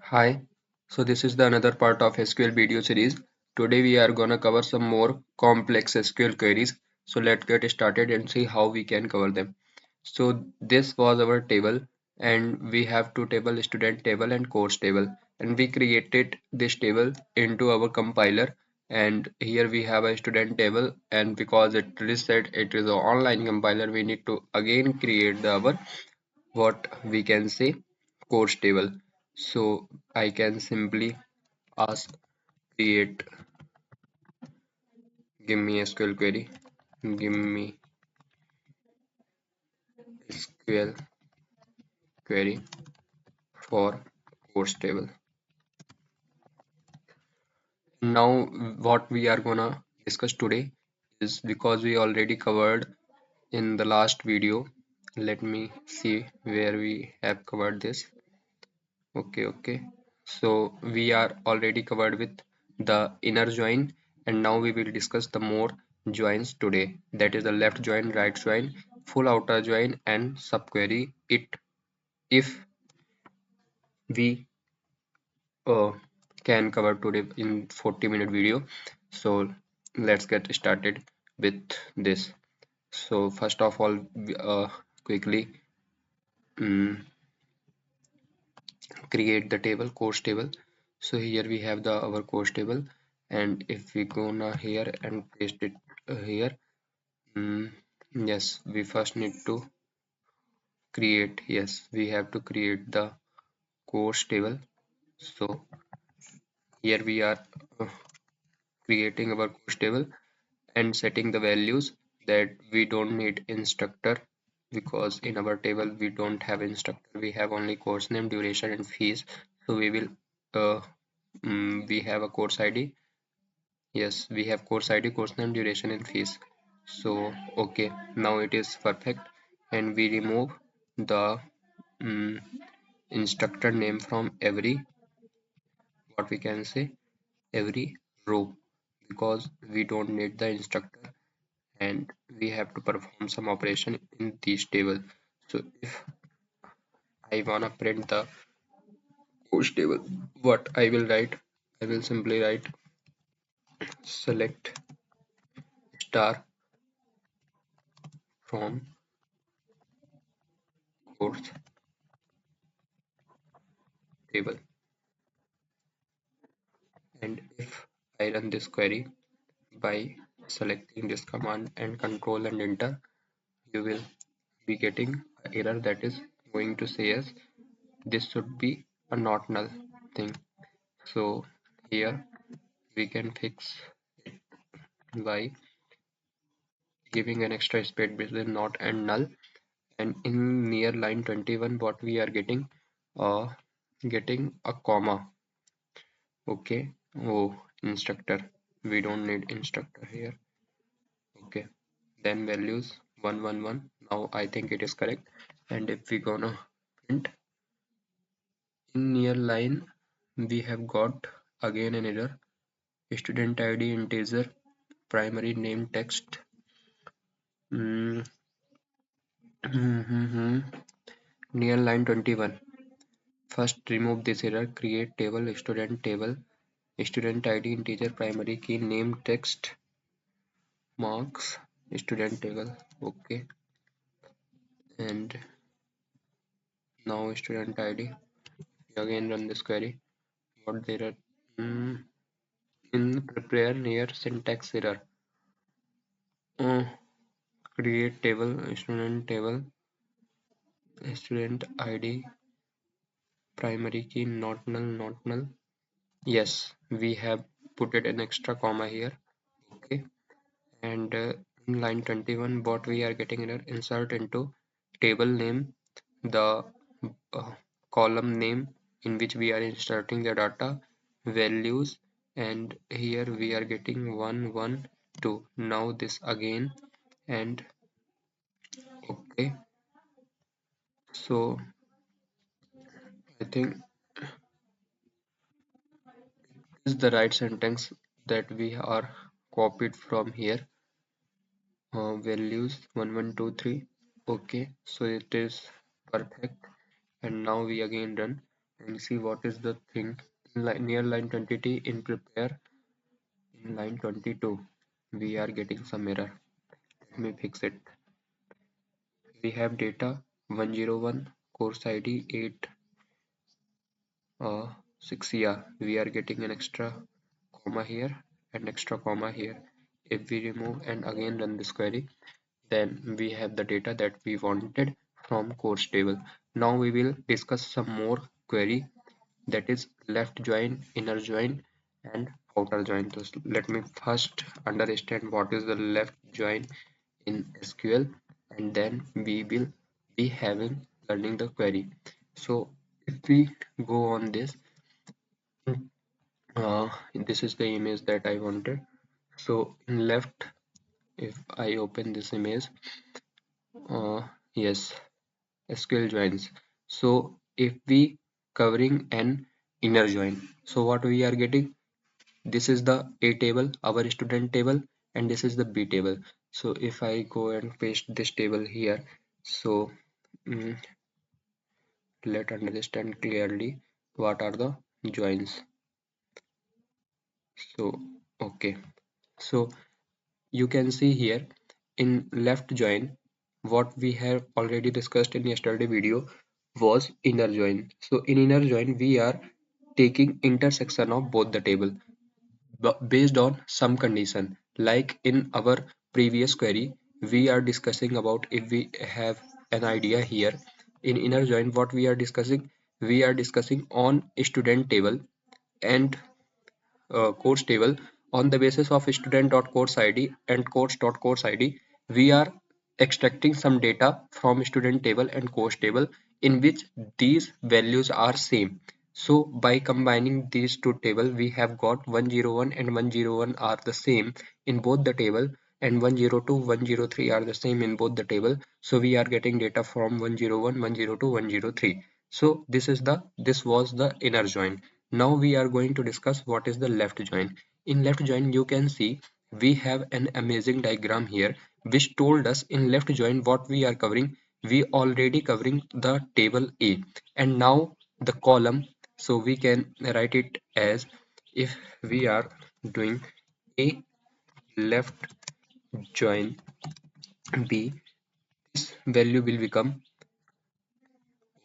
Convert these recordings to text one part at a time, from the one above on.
Hi, so this is the another part of SQL video series. Today we are gonna cover some more complex SQL queries. So let's get started and see how we can cover them. So this was our table and we have two table, student table and course table, and we created this table into our compiler, and here we have a student table, and because it is said it is an online compiler, we need to again create our what we can say course table. So I can simply ask create, give me SQL query, give me SQL query for course table. Now what we are gonna discuss today is, because we already covered in the last video, let me see where we have covered this. Okay, so we are already covered with the inner join, and now we will discuss the more joins today, that is the left join, right join, full outer join and subquery it if we uh, can cover today in 40-minute video. So let's get started with this. So first of all, quickly um, create the table, course table. So here we have the our course table, and if we go now here and paste it here, mm, yes, we first need to create, yes, we have to create the course table. So here we are uh, creating our course table and setting the values that we don't need instructor, because in our table we don't have instructor, we have only course name, duration and fees. So we will uh, we have a course id. Yes, we have course ID, course name, duration, and fees. So, okay, now it is perfect. And we remove the um, instructor name from every, what we can say, every row, because we don't need the instructor and we have to perform some operation in this table. So, if I wanna print the course table, what I will write, I will simply write select star from course table. And if I run this query by selecting this command and control and enter, you will be getting an error that is going to say us this should be a not null thing. So here we can fix it by giving an extra space between not and null, and in near line 21 what we are uh getting a comma. Okay, oh, instructor, we don't need instructor here. Okay, then values 111. Now I think it is correct. And if we gonna print in near line, we have got again an error. Student ID integer, primary name text. Mm, near line 21. First remove this error. Create table, student ID integer, primary key, name text, marks, student table. Okay, and now student ID. Again run this query. What the error? Mm, in prepare near syntax error. Uh, create table, student ID, primary key, not null. Yes, we have put it an extra comma here. Okay, and in line 21, what we are getting error, insert into table name the uh, column name in which we are inserting the data, values, and here we are getting 112. Now this again, and okay, so I think this is the right sentence that we are copied from here. Values 1123. Okay, so it is perfect. And now we again run. and see what is the thing in near line 20 in prepare. In line 22 we are getting some error. Let me fix it. We have data 101 course ID 8 6. Yeah, we are getting an extra comma here and extra comma here. If we remove and again run this query, then we have the data that we wanted from course table. Now we will discuss some more query, that is left join, inner join and outer join. So let me first understand what is the left join in SQL, and then we will be having learning the query. So if we go on this, this is the image that I wanted. So in left, if I open this image, yes, SQL joins. So if we covering an inner join, so what we are getting, this is the A table, our student table, and this is the B table. So if I go and paste this table here, so mm, let understand clearly what are the joins. So okay, so you can see here in left join, what we have already discussed in yesterday video was inner join. So in inner join we are taking intersection of both the table based on some condition. Like in our previous query we are discussing about, if we have an idea here in inner join, what we are discussing on student table and course table. On the basis of student.course id and course.course id, we are extracting some data from student table and course table in which these values are same. So by combining these two tables, we have got 101 and 101 are the same in both the table, and 102 103 are the same in both the table. So we are getting data from 101 102 103. So this was the inner join. Now we are going to discuss what is the left join. In left join you can see we have an amazing diagram here which told us in left join what we are covering. We already covering the table A, and now the column, so we can write it as, if we are doing A left join B, this value will become,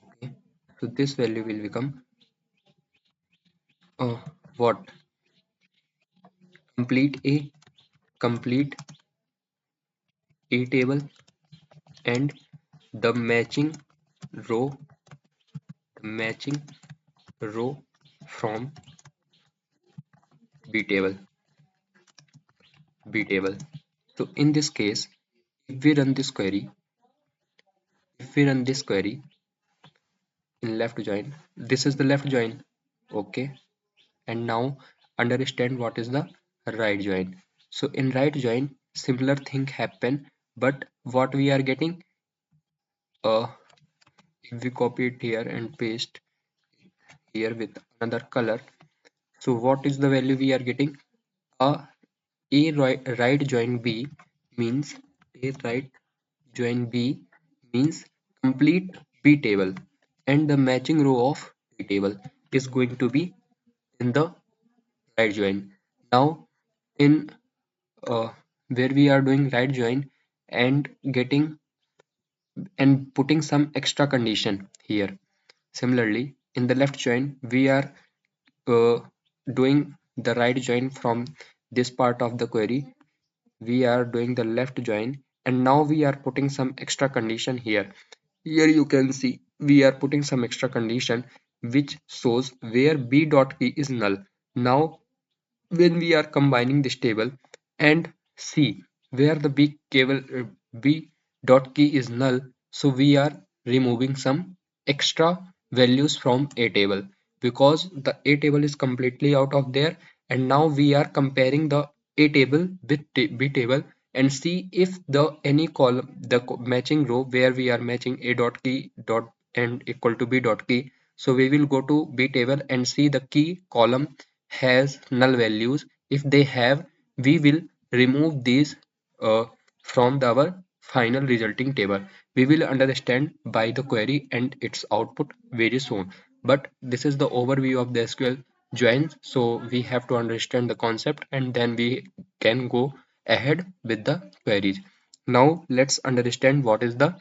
okay, so this value will become uh, what, complete A, complete A table, and the row matching row from B table. So in this case, if we run this query, in left join, this is the left join, okay. And now understand what is the right join. So in right join, similar thing happen, but what we are getting, uh, if we copy it here and paste here with another color, so what is the value we are getting? Right join B means A right join B means complete B table, and the matching row of B table is going to be in the right join. Now in where we are doing right join and getting and putting some extra condition here. Similarly, in the left join, we are uh, doing the right join from this part of the query. We are doing the left join, and now we are putting some extra condition here. Here you can see we are putting some extra condition which shows where b dot key is null. Now when we are combining this table and see where the b dot key is null, so we are removing some extra values from a table because the a table is completely out of there, and now we are comparing the a table with b table and see if the any column, the matching row where we are matching a dot key dot and equal to b dot key. So we will go to b table and see the key column has null values. If they have, we will remove these from our final resulting table. We will understand by the query and its output very soon. but this is the overview of the SQL joins, so we have to understand the concept and then we can go ahead with the queries. Now let's understand what is the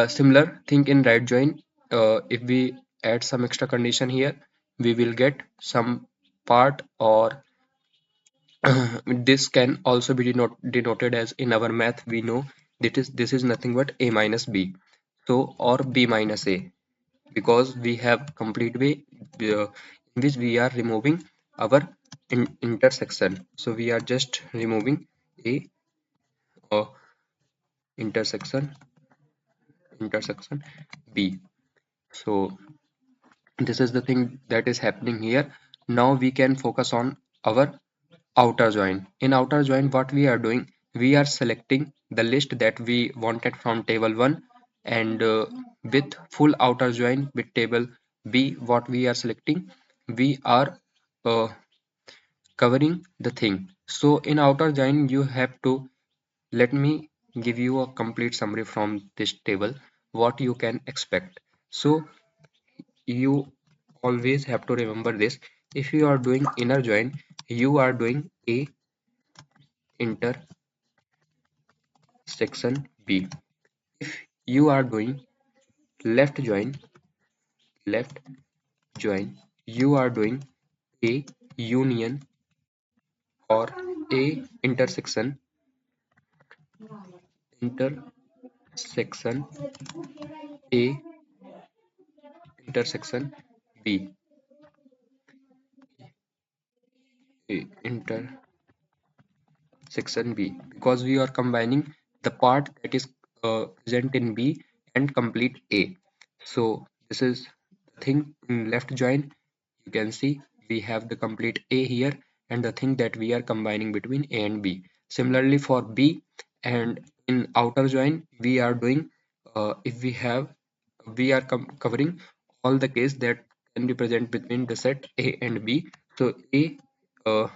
similar thing in right join. If we add some extra condition here, we will get some part, or this can also be denoted as, in our math we know this is nothing but a minus b, so or b minus a, because we have complete way in which we are removing our intersection. So we are just removing a uh, intersection b. So this is the thing that is happening here. Now we can focus on our outer join. In outer join, what we are doing, we are selecting the list that we wanted from table 1, and with full outer join with table B, what we are selecting, we are uh, covering the thing. So in outer join you have to, let me give you a complete summary from this table what you can expect. So you always have to remember this: if you are doing inner join, you are doing a intersection B. If you are doing left join, left join, you are doing a union, or a intersection a intersection B, a intersection B, because we are combining the part that is present in B and complete A. So this is the thing in left join. You can see we have the complete A here and the thing that we are combining between A and B. Similarly for B, and in outer join we are doing, if we have, we are covering all the case that can be present between the set A and B. So A, uh,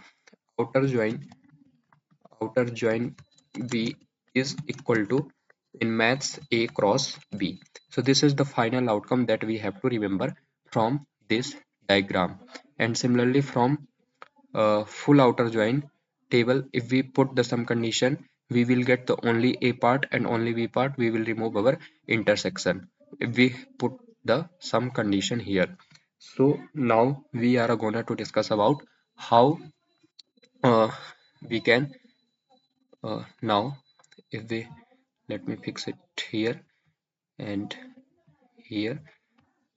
outer join B is equal to, in maths, A cross B. So this is the final outcome that we have to remember from this diagram. And similarly from full outer join table, if we put the sum condition, we will get the only A part and only B part. We will remove our intersection if we put the sum condition here. So now we are gonna to discuss about how uh, we can now, if we, let me fix it here and here,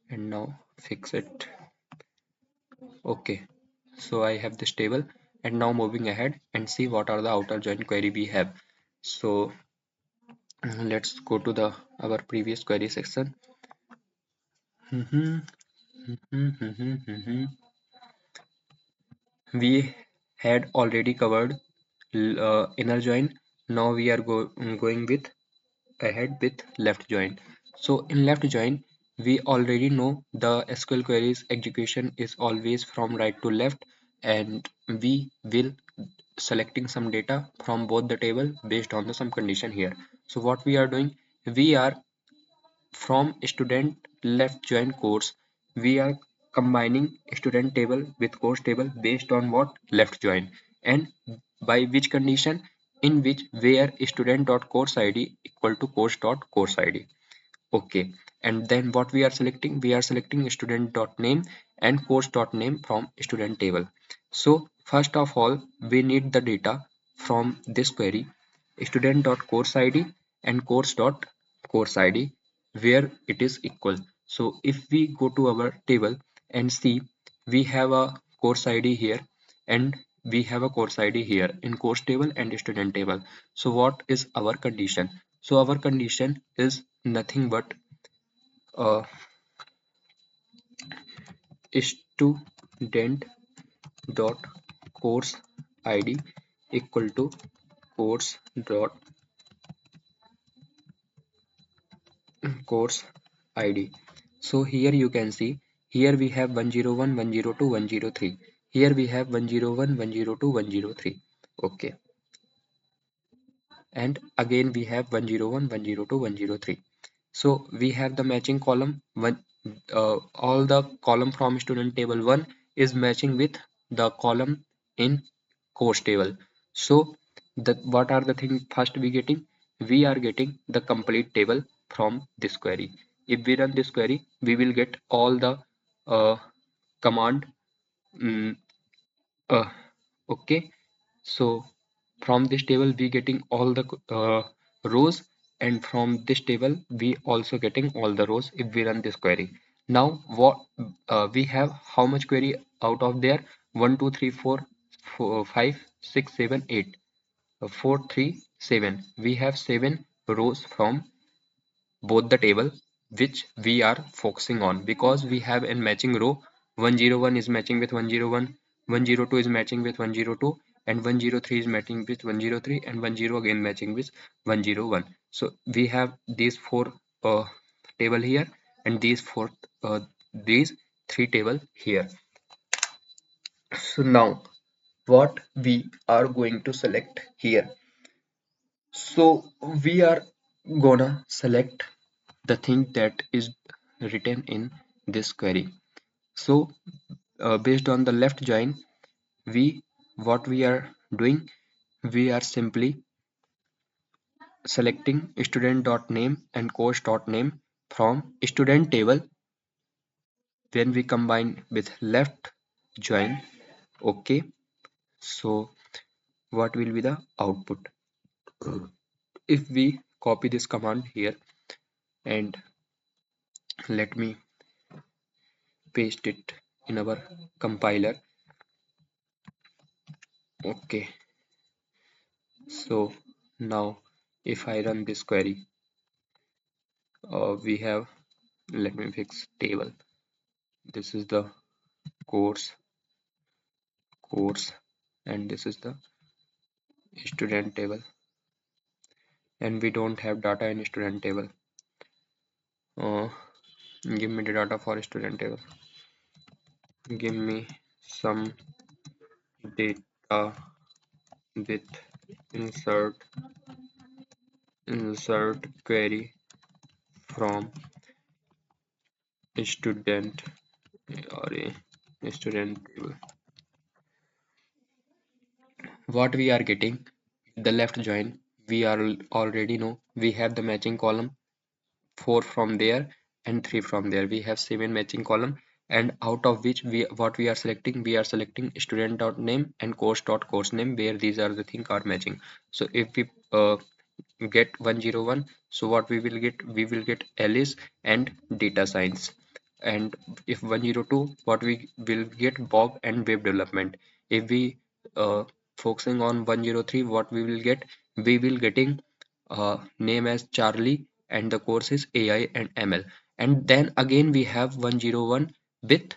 and now fix it. Okay, so I have this table, and now moving ahead and see what are the outer join query we have. So let's go to the our previous query section. We had already covered inner join. Now we are going with ahead with left join. So in left join, we already know the SQL queries execution is always from right to left, and we will selecting some data from both the table based on the some condition here. So what we are doing, we are from student left join course, we are combining student table with course table based on what, left join, and by which condition, in which where student dot course id equal to course dot course id. Okay, and then what we are selecting, we are selecting student dot name and course dot name from student table. So first of all, we need the data from this query, student dot course id and course id, where it is equal. So if we go to our table and see, we have a course id here and we have a course id here in course table and student table. So what is our condition? So our condition is nothing but uh, student dot course id equal to course dot course id. So here you can see, here we have 101, 102, 103. Here we have 101, 102, 103. Okay, and again we have 101, 102, 103. So we have the matching column one all the column from student table 1 is matching with the column in course table. So what are the things first we getting? We are getting the complete table from this query. If we run this query, we will get all the command. mm, uh, okay, so from this table we getting all the rows, and from this table we also getting all the rows if we run this query. Now what we have, how much query out of there? 1 2 3 4 5 6 7 8 4 3 7. We have 7 rows from both the table which we are focusing on, because we have a matching row. 101 is matching with 101, 102 is matching with 102, and 103 is matching with 103, and 10 again matching with 101. So we have these four table here, and these three table here. So now what we are going to select here? So we are gonna select the thing that is written in this query. So based on the left join, we what we are doing, we are simply selecting student.name and course.name from student table. When we combine with left join, okay, so what will be the output? If we copy this command here and let me paste it in our compiler. Okay, so now if I run this query, we have, let me fix table. This is the course, and this is the student table, and we don't have data in student table. uh, Give me the data for student table. Give me some data with insert query from student or a student table. What we are getting, the left join, we are already know we have the matching column 4 from there and 3 from there. We have 7 matching column, and out of which we are selecting, we are selecting student.name and course.course name, where these are the things are matching. So if we get 101, so what we will get, we will get Alice and data science. And if 102, what we will get Bob and web development. If we focusing on 103, what we will get, we will getting name as Charlie, and the course is AI and ML. And then again we have 101 with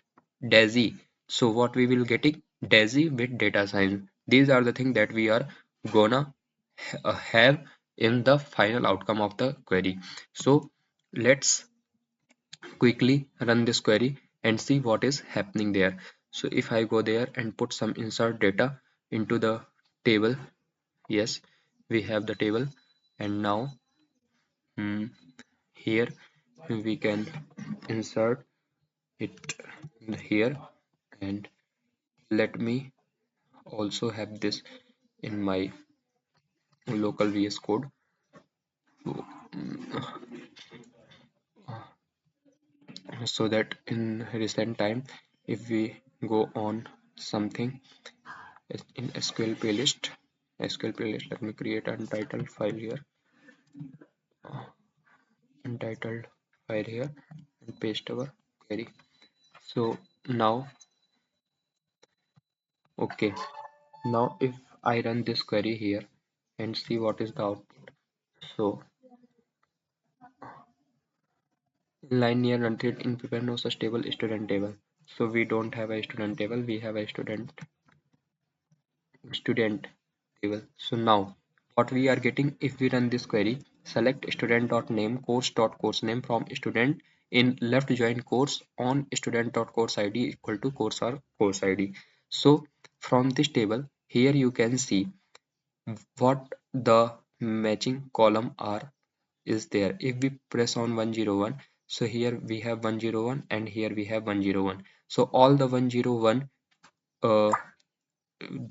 Daisy. So what we will getting, Daisy with data science. These are the things that we are gonna have in the final outcome of the query. So let's quickly run this query and see what is happening there. So if I go there and put some insert data into the table, yes, we have the table. And now here we can insert it here, and let me also have this in my local VS code. So that in recent time, if we go on something in SQL playlist, let me create untitled file here, untitled file here, and paste our query. So now, okay, now if I run this query here and see what is the output. So in line near until in prepare no such table student table. So we don't have a student table, we have a student table. So now what we are getting, if we run this query, select student.name course.course name from student in left join course on student.course id equal to course or course id. So from this table here you can see what the matching column are is there. If we press on 101, So here we have 101 and here we have 101. So all the 101 uh,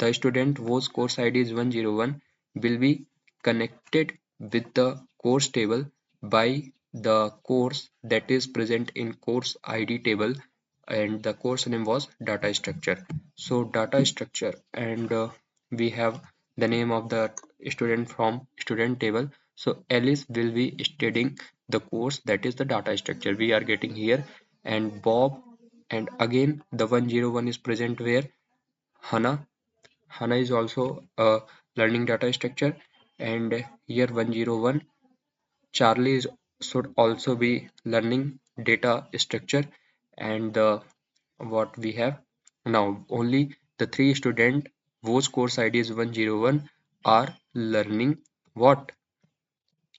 the student whose course ID is 101 will be connected with the course table by the course that is present in course ID table, and the course name was data structure. So data structure, and we have the name of the student from student table. So Alice will be studying the course that is the data structure we are getting here, and Bob, and again the 101 is present where Hannah. HANA is also a learning data structure, and here 101 Charlie should also be learning data structure, and what we have now, only the three student whose course ID is 101 are learning what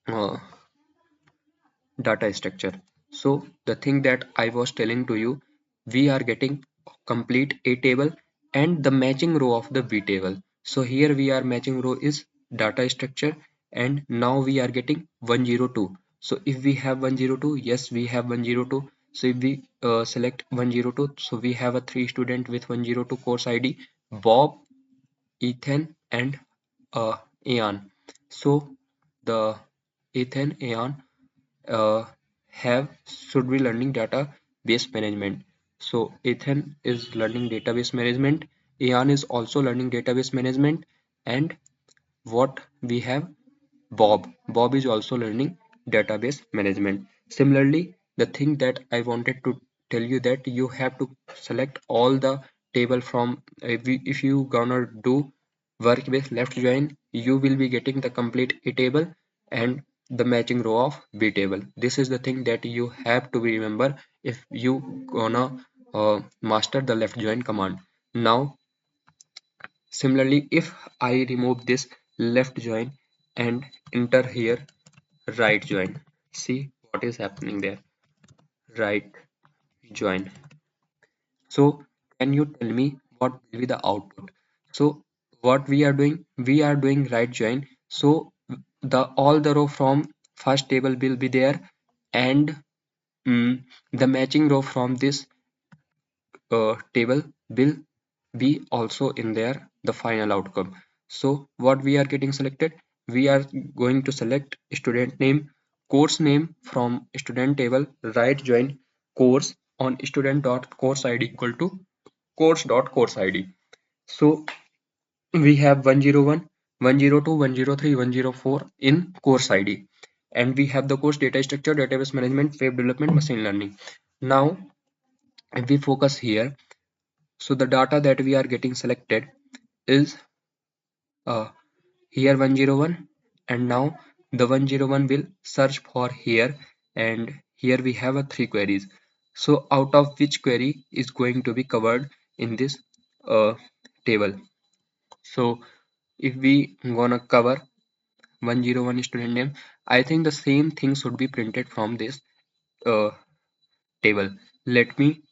uh, data structure. So the thing that I was telling to you, we are getting complete A table and the matching row of the B table. So here we are matching row is data structure, and now we are getting 102. So if we have 102, yes, we have 102. So if we select 102, so we have a three student with 102 course ID, Bob, Ethan, and Ian. So the Ethan, Ian uh, have should be learning database management. So Ethan is learning database management. Ian is also learning database management, and what we have Bob. Bob is also learning database management. Similarly, the thing that I wanted to tell you that you have to select all the table from if you gonna do work with left join, you will be getting the complete A table and the matching row of B table. This is the thing that you have to be remember if you gonna master the left join command. Now similarly, if I remove this left join and enter here right join, see what is happening there. Right join. So can you tell me what will be the output? So what we are doing right join. So the all the row from first table will be there, and the matching row from this table will be also in there, the final outcome. So what we are getting selected, we are going to select student name, course name from student table, right join course on student dot course id equal to course dot course id. So we have 101, 102, 103, 104 in course id, and we have the course data structure, database management, web development, machine learning. Now if we focus here, so the data that we are getting selected is uh, here 101, and now the 101 will search for here, and here we have a three queries. So out of which query is going to be covered in this table. So if we gonna cover 101 student name, I think the same thing should be printed from this uh, table. Let me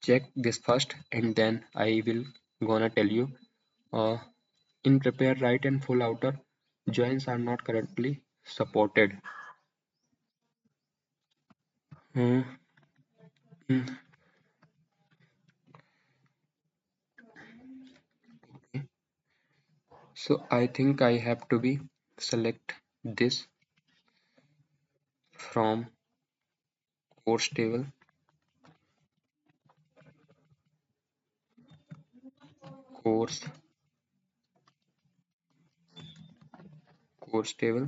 check this first and then I will gonna tell you. Uh, in prepare right and full outer joins are not currently supported. Hmm, hmm, okay. So I think I have to be select this from course table, course course table,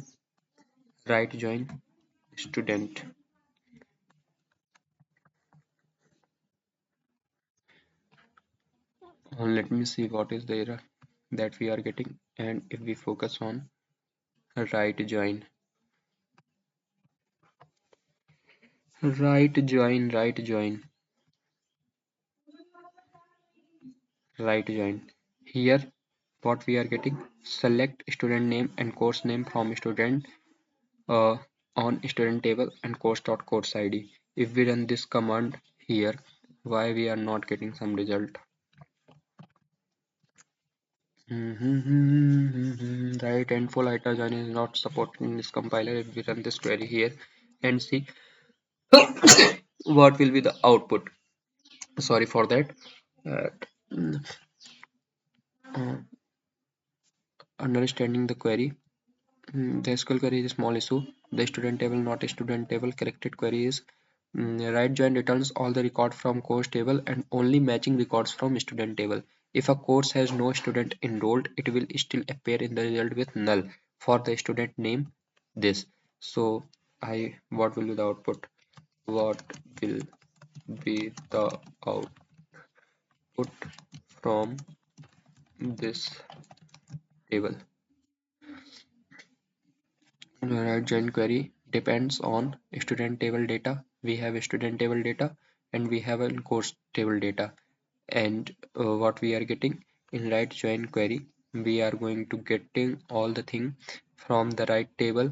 right join student. Let me see what is the error that we are getting, and if we focus on right join, right join, right join. Here what we are getting, select student name and course name from student uh, on student table and course id. If we run this command here, why we are not getting some result? Right, and full itajan is not supported in this compiler. If we run this query here and see, what will be the output? Sorry for that. uh, uh, Understanding the query. The SQL query is a small issue. The student table, not a student table. Corrected query is right join returns all the record from course table and only matching records from student table. If a course has no student enrolled, it will still appear in the result with null for the student name. This. So I what will be the output? What will be the output from this table? Right join query depends on student table data. We have student table data and we have a course table data. And what we are getting in right join query, we are going to getting all the thing from the right table.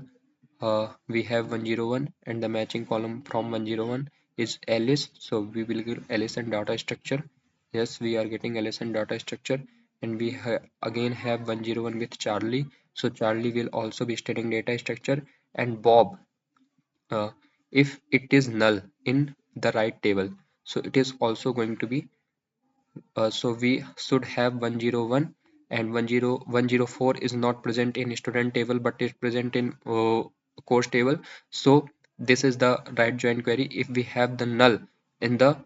We have 101 and the matching column from 101 is Alice, so we will get Alice and data structure. Yes, we are getting Alice and data structure, and we again have 101 with Charlie, so Charlie will also be studying data structure. And Bob, uh, if it is null in the right table, so it is also going to be so we should have 101, and 104 is not present in student table but is present in course table. So this is the right join query. If we have the null in the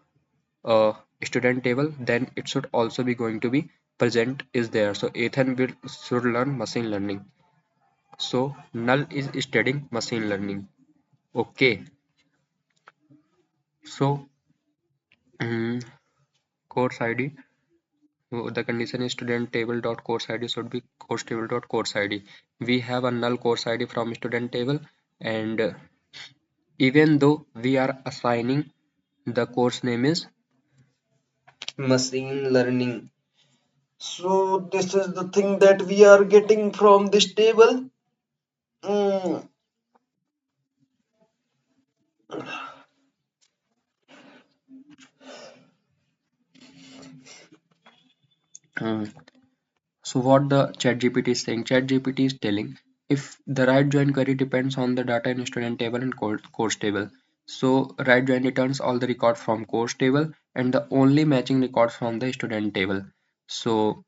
uh, student table, then it should also be going to be present is there. So Ethan will should learn machine learning. So null is studying machine learning. Okay. So course ID. The condition is student table dot course ID should be course table dot course ID. We have a null course ID from student table, and even though we are assigning the course name is Machine learning. So this is the thing that we are getting from this table. Mm, um, so what the ChatGPT is saying, ChatGPT is telling if the right join query depends on the data in student table and course table. So right join returns all the record from course table and the only matching record from the student table. So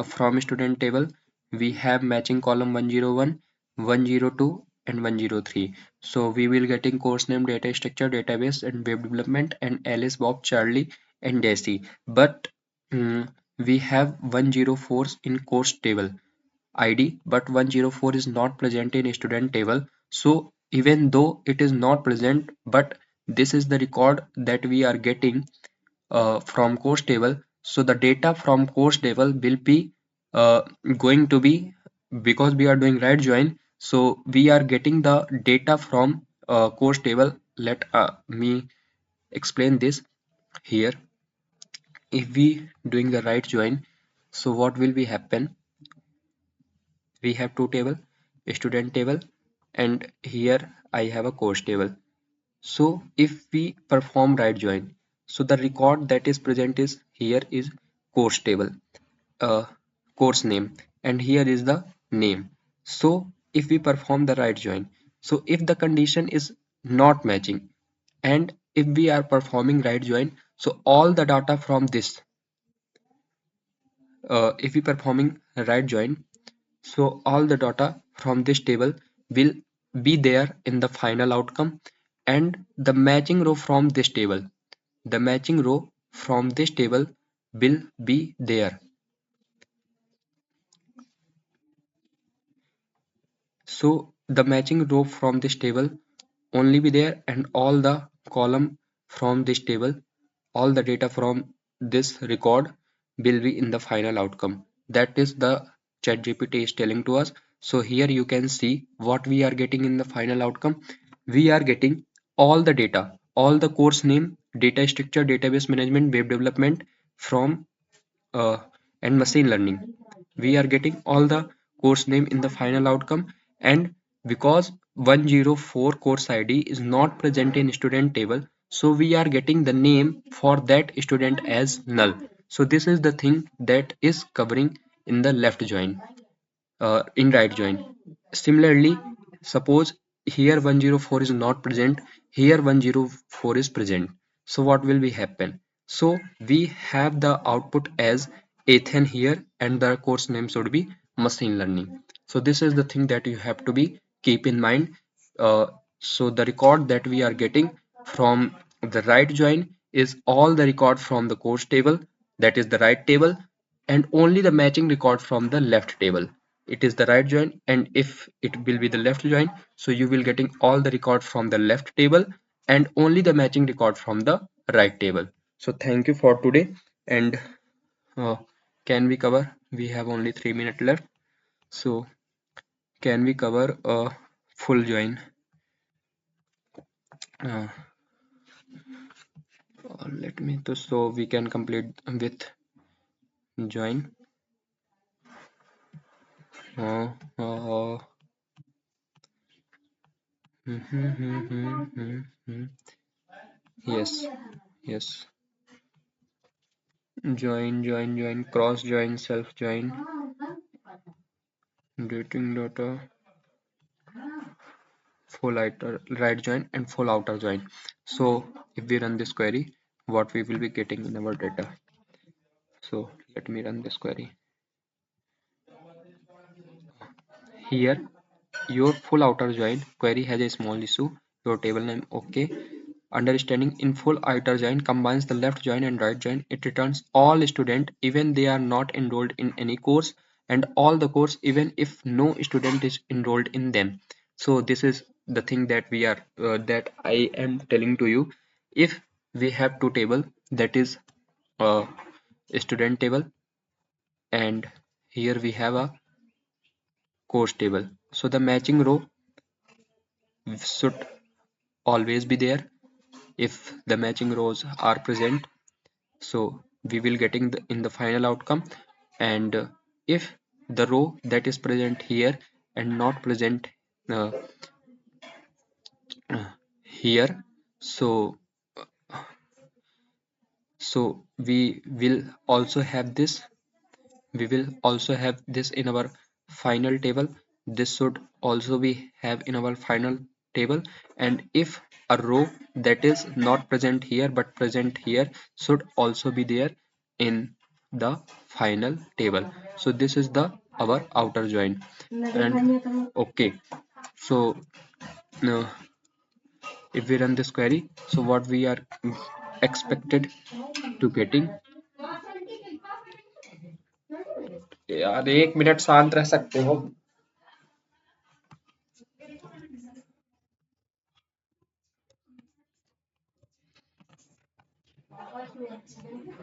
from student table we have matching column 101, 102 and 103. So we will getting course name, data structure, database and web development and Alice, Bob, Charlie and Daisy. But mm, we have 104 in course table ID, but 104 is not present in student table. So even though it is not present, but this is the record that we are getting from course table. So the data from course table will be uh, going to be, because we are doing right join, so we are getting the data from course table. Let me explain this here. If we doing the right join, so what will be happen? We have two table, a student table, and here I have a course table. So if we perform right join, so the record that is present is here is course table, uh, course name, and here is the name. So if we perform the right join, so if the condition is not matching, and if we are performing right join, so all the data from this, if we performing right join, so all the data from this table will be there in the final outcome, and the matching row from this table, the matching row from this table will be there. So the matching row from this table only be there, and all the column from this table, all the data from this record will be in the final outcome. That is the ChatGPT is telling to us. So here you can see what we are getting in the final outcome. We are getting all the data, all the course name, data structure, database management, web development from uh, and machine learning. We are getting all the course name in the final outcome, and because 104 course ID is not present in student table, so we are getting the name for that student as null. So this is the thing that is covering in the left join, in right join. Similarly, suppose here 104 is not present, here 104 is present. So what will be happen? So we have the output as Ethan here, and the course name should be machine learning. So this is the thing that you have to be keep in mind. So the record that we are getting from the right join is all the record from the course table, that is the right table, and only the matching record from the left table. It is the right join, and if it will be the left join, so you will getting all the record from the left table and only the matching record from the right table. So thank you for today, and uh, can we cover, we have only 3 minutes left, so can we cover a full join? uh, Let me to, so we can complete with join. uh, uh, yes, yes, join, cross join, self join, dating data, full outer right join and full outer join. So if we run this query, what we will be getting in our data? So let me run this query. Here your full outer join query has a small issue. Your table name okay. Understanding in full outer join combines the left join and right join. It returns all student even they are not enrolled in any course, and all the course even if no student is enrolled in them. So this is the thing that we are that I am telling to you. If we have two table, that is a student table, and here we have a course table. So the matching row should always be there if the matching rows are present. So we will getting in the final outcome, and if the row that is present here and not present uh, here, so we will also have this, in our final table. This should also be have in our final table, and if a row that is not present here but present here should also be there in the final table. So this is the our outer join. And okay, so now if we run this query, so what we are expected to getting, यार 1 minute शांत रह सकते हो?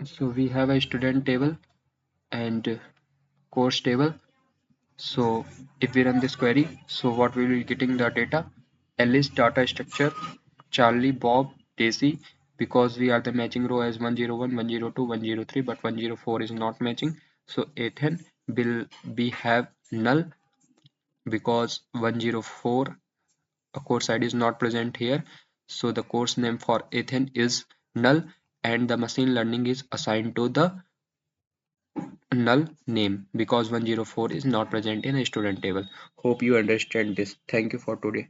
So we have a student table and course table. So if we run this query, so what we will be getting the data: Alice data structure, Charlie, Bob, Daisy, because we are the matching row as 101, 102, 103, but 104 is not matching. So Ethan will be have null because 104 a course ID is not present here. So the course name for Ethan is null, and the machine learning is assigned to the null name because 104 is not present in a student table. Hope you understand this. Thank you for today.